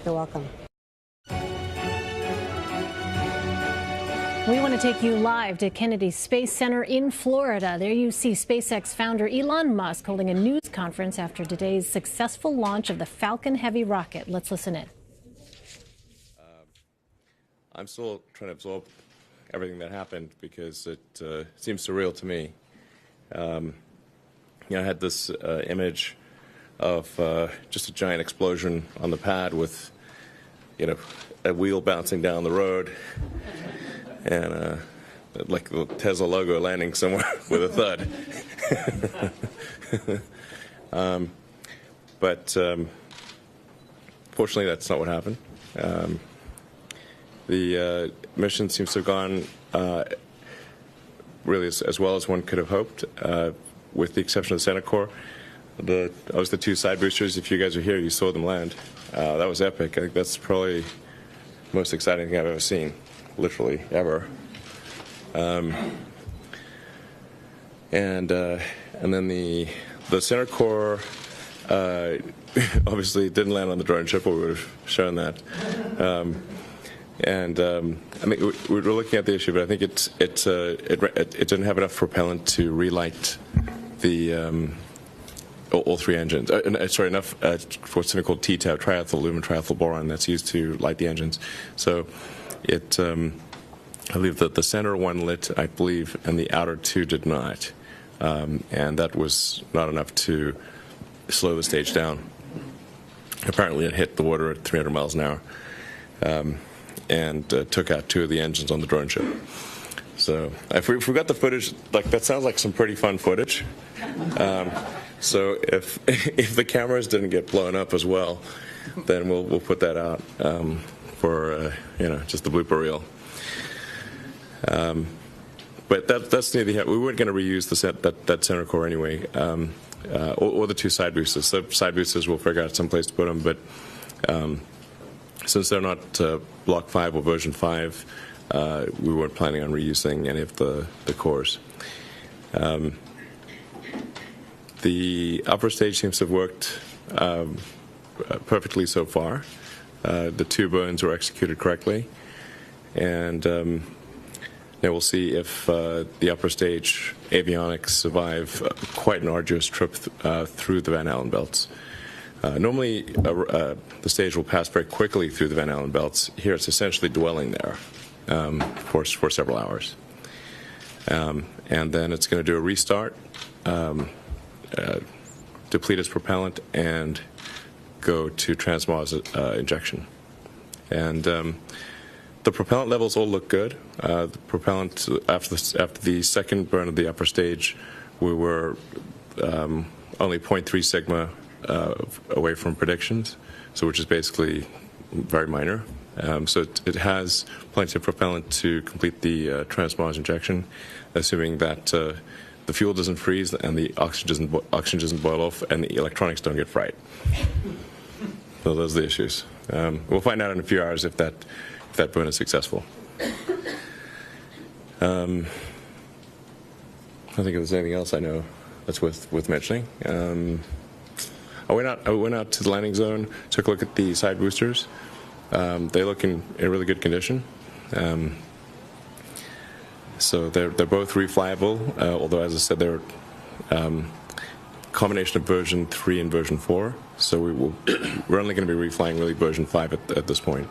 You're welcome. We want to take you live to Kennedy Space Center in Florida. There you see SpaceX founder Elon Musk holding a news conference after today's successful launch of the Falcon Heavy rocket. Let's listen in. I'm still trying to absorb everything that happened because it seems surreal to me. I had this image of just a giant explosion on the pad with, a wheel bouncing down the road and like the Tesla logo landing somewhere with a thud. But fortunately, that's not what happened. The mission seems to have gone really as well as one could have hoped, with the exception of the center core. The two side boosters. If you guys are here, you saw them land. That was epic. I think that's probably the most exciting thing I've ever seen, literally ever. And then the center core obviously didn't land on the drone ship, or we would have shown that. I mean, we're looking at the issue, but I think it didn't have enough propellant to relight the all three engines. Sorry, enough for something called TTAB, triethyl aluminum triethyl boron, that's used to light the engines. So it, I believe that the center one lit, I believe, and the outer two did not, and that was not enough to slow the stage down. Apparently, it hit the water at 300 miles an hour. And took out two of the engines on the drone ship. So if we got the footage, that sounds like some pretty fun footage. So if the cameras didn't get blown up as well, then we'll put that out for just the blooper reel. But that's neither here. We weren't going to reuse that center core anyway, or the two side boosters. The side boosters, we'll figure out some place to put them, but. Since they're not Block 5 or version 5, we weren't planning on reusing any of the cores. The upper stage seems to have worked perfectly so far. The two burns were executed correctly, and now we'll see if the upper stage avionics survive quite an arduous trip through the Van Allen belts. Normally, the stage will pass very quickly through the Van Allen belts. Here, it's essentially dwelling there for several hours. And then it's going to do a restart, deplete its propellant, and go to transmos injection. And the propellant levels all look good. The propellant, after the second burn of the upper stage, we were only 0.3 sigma away from predictions, so which is basically very minor. So it has plenty of propellant to complete the transmos injection, assuming that the fuel doesn't freeze and the oxygen doesn't boil off and the electronics don't get fried. So those are the issues. We'll find out in a few hours if that burn is successful. I don't think if there's anything else I know that's worth mentioning. I went out to the landing zone, took a look at the side boosters. They look in really good condition. So they're both reflyable, although, as I said, they're combination of version 3 and version 4. So we're only going to be reflying really version 5 at this point.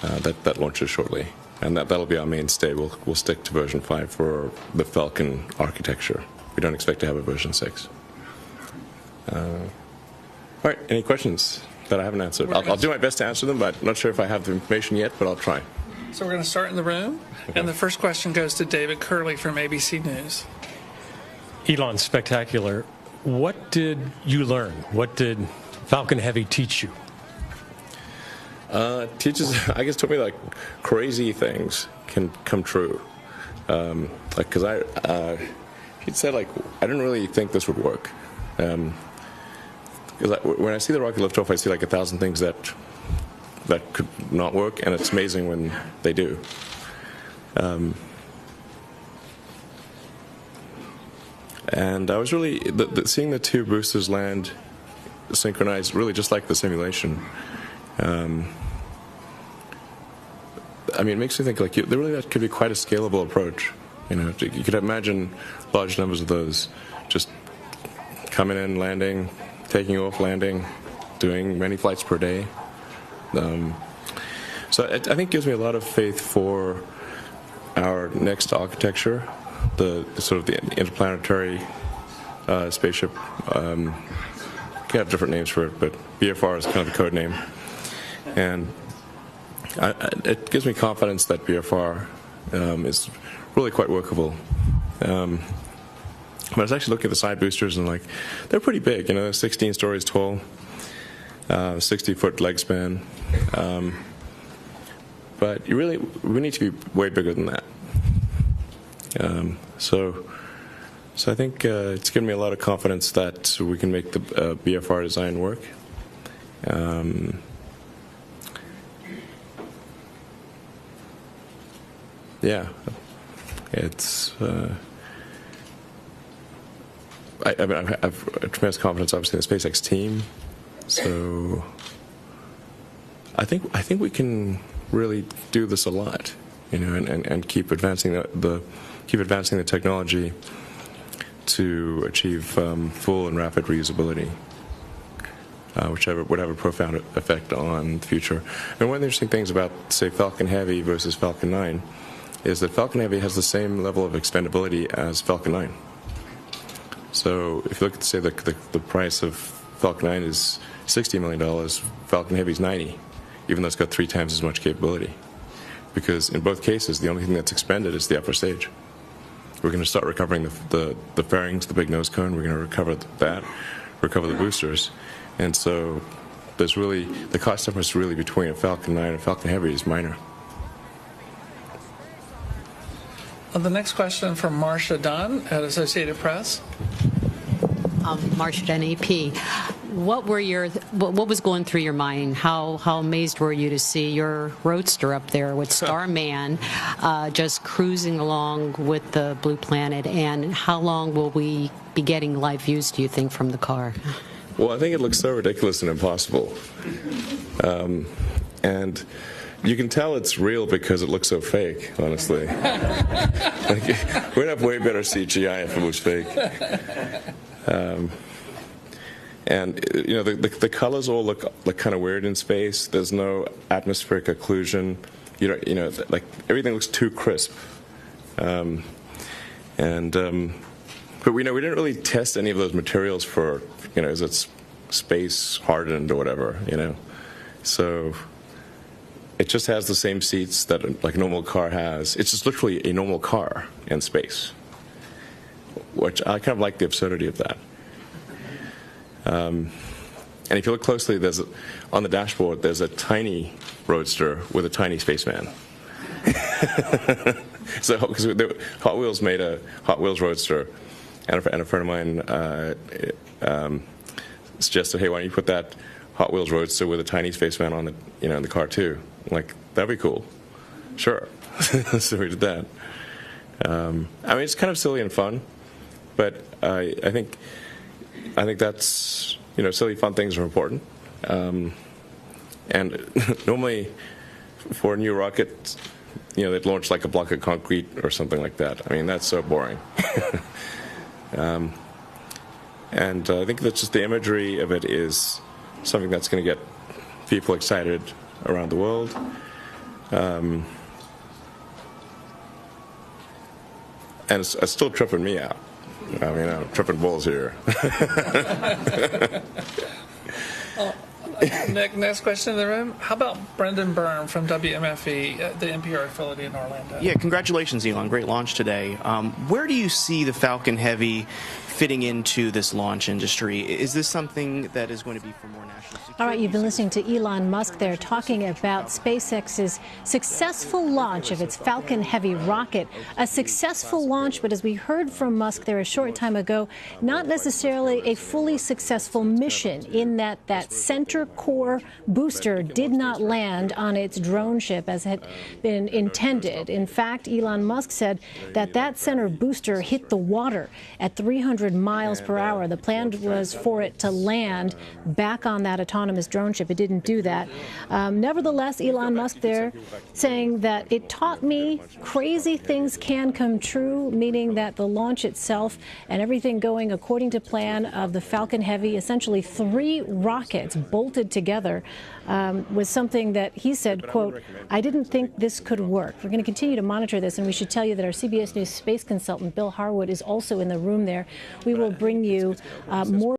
That launches shortly, and that'll be our mainstay. We'll stick to version 5 for the Falcon architecture. We don't expect to have a version 6. All right, any questions that I haven't answered? I'll do my best to answer them, but not sure if I have the information yet, but I'll try. So we're going to start in the room, okay. And the first question goes to David Curley from ABC News. Elon, spectacular. What did you learn? What did Falcon Heavy teach you? Taught me like crazy things can come true. Because he'd said I didn't really think this would work. Because when I see the rocket lift off, I see 1,000 things that could not work, and it's amazing when they do. And I was really seeing the two boosters land synchronized, really just like the simulation. I mean, it makes me think, like, that could be quite a scalable approach. You could imagine large numbers of those just coming in, landing, taking off, landing, doing many flights per day. So I think it gives me a lot of faith for our next architecture, the sort of the interplanetary spaceship. We have different names for it, but BFR is kind of the code name. And it gives me confidence that BFR is really quite workable. But I was actually looking at the side boosters, and they're pretty big. They're 16 stories tall, 60-foot leg span. But we need to be way bigger than that. So I think it's given me a lot of confidence that we can make the BFR design work. Yeah, it's. I have tremendous confidence, obviously, in the SpaceX team. So I think we can really do this a lot, and keep advancing the technology to achieve full and rapid reusability, which would have a profound effect on the future. And one of the interesting things about, say, Falcon Heavy versus Falcon 9 is that Falcon Heavy has the same level of expendability as Falcon 9. So if you look at, say, the price of Falcon 9 is $60 million, Falcon Heavy is 90, even though it's got 3 times as much capability. Because in both cases, the only thing that's expended is the upper stage. We're going to start recovering the fairings, the big nose cone. We're going to recover that, recover the boosters. And so the cost difference really between a Falcon 9 and Falcon Heavy is minor. The next question from Marcia Dunn at Associated Press. Marcia Dunn, AP. What was going through your mind? How amazed were you to see your Roadster up there with Starman just cruising along with the Blue Planet? And how long will we be getting live views, do you think, from the car? Well, I think it looks so ridiculous and impossible. And you can tell it's real because it looks so fake, honestly. We'd have way better CGI if it was fake. And the colors all look kind of weird in space. There's no atmospheric occlusion. Everything looks too crisp. But we didn't really test any of those materials for is it space hardened or whatever. So it just has the same seats that a normal car has. It's just literally a normal car in space, which I kind of like the absurdity of that. And if you look closely, on the dashboard, there's a tiny Roadster with a tiny spaceman. So, because Hot Wheels made a Hot Wheels Roadster, and a friend of mine suggested, hey, why don't you put that Hot Wheels Roadster with a tiny spaceman on in the car too? I'm like, that'd be cool. Sure. So we did that. It's kind of silly and fun, but I think that's silly fun things are important. And normally for a new rocket, they'd launch like a block of concrete or something like that. That's so boring. And I think that's just the imagery of it is something that's going to get people excited around the world. And it's still tripping me out. I'm tripping balls here. Nick, next question in the room. How about Brendan Byrne from WMFE, the NPR affiliate in Orlando? Yeah, congratulations, Elon. Great launch today. Where do you see the Falcon Heavy fitting into this launch industry? Is this something that is going to be for more national security? All right, you've been listening to Elon Musk there talking about SpaceX's successful launch of its Falcon Heavy rocket. A successful launch, but as we heard from Musk there a short time ago, not necessarily a fully successful mission, in that center core booster did not land on its drone ship as had been intended. In fact, Elon Musk said that center booster hit the water at 300 100 miles per hour. The plan was for it to land back on that autonomous drone ship. It didn't do that. Nevertheless, Elon Musk there saying that it taught me crazy things can come true, meaning that the launch itself and everything going according to plan of the Falcon Heavy, essentially 3 rockets bolted together, was something that he said, quote, "I didn't think this could work." We're going to continue to monitor this, and we should tell you that our CBS News space consultant, Bill Harwood, is also in the room there. We will bring you more